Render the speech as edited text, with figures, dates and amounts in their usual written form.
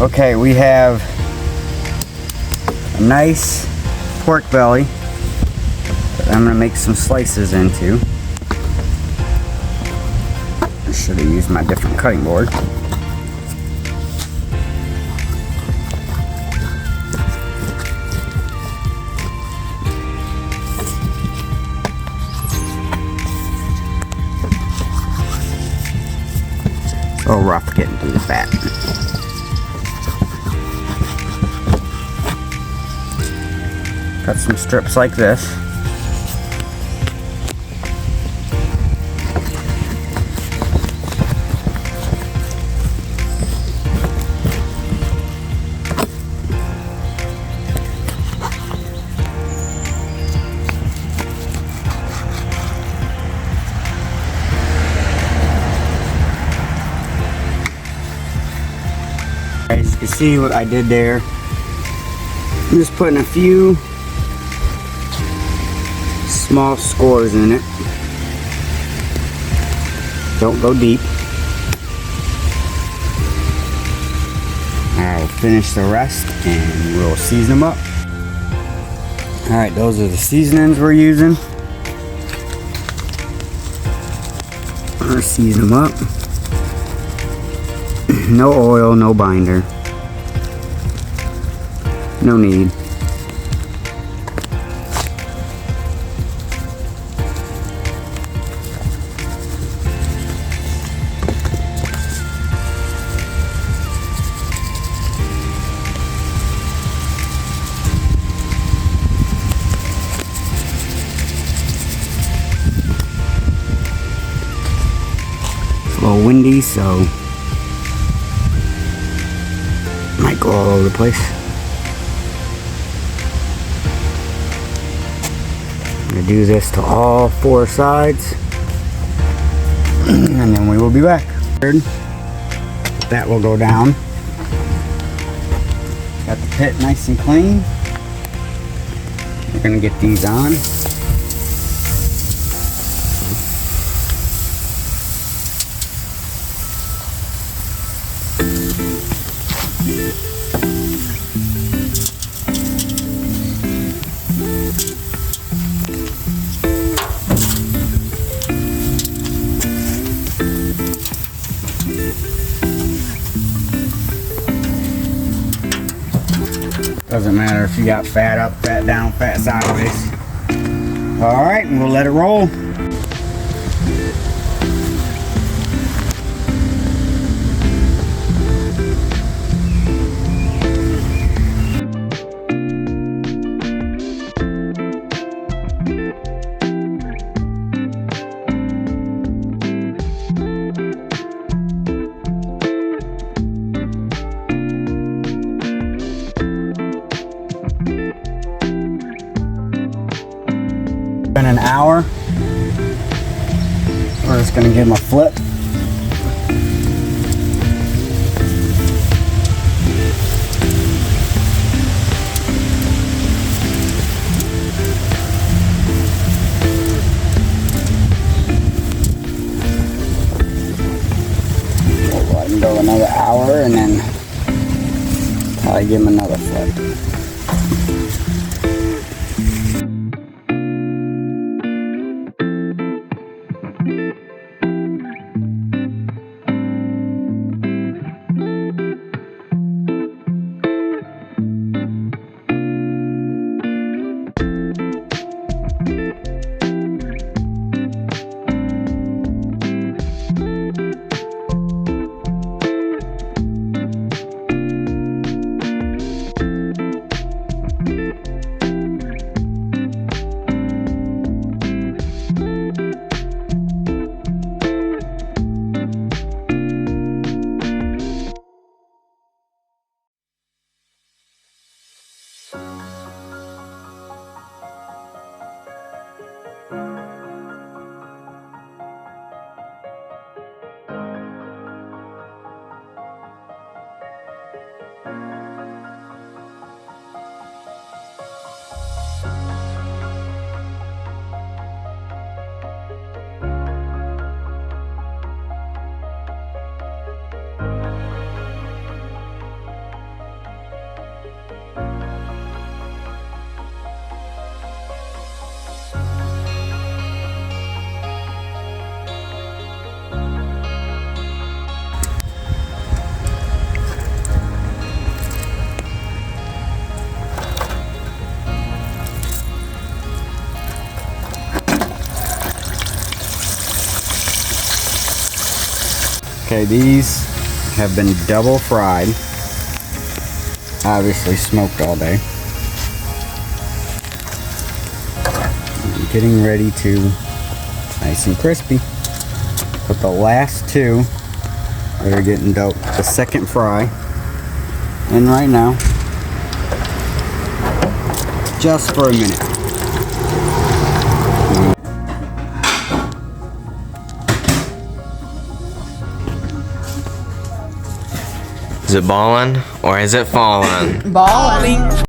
Okay, we have a nice pork belly that I'm gonna make some slices into. I should have used my different cutting board. It's a little rough getting through the fat. Cut some strips like this. As you can see what I did there, I'm just putting a few small scores in it. Don't go deep. I'll finish the rest and we'll season them up. Alright, those are the seasonings we're using. I'll season them up. No oil, no binder. No need. It's a little windy, so might go all over the place. I'm going to do this to all 4 sides and then we will be back. That will go down. Got the pit nice and clean. We're going to get these on. Doesn't matter if you got fat up, fat down, fat sideways. Alright, and we'll let it roll. In an hour, we're just going to give them a flip. We'll let them go another hour and then probably give them another flip. Okay, these have been double fried. Obviously smoked all day. Getting ready to nice and crispy. Put the last two that are getting the second fry in right now. Just for a minute. Is it ballin' or is it fallin'? Balling.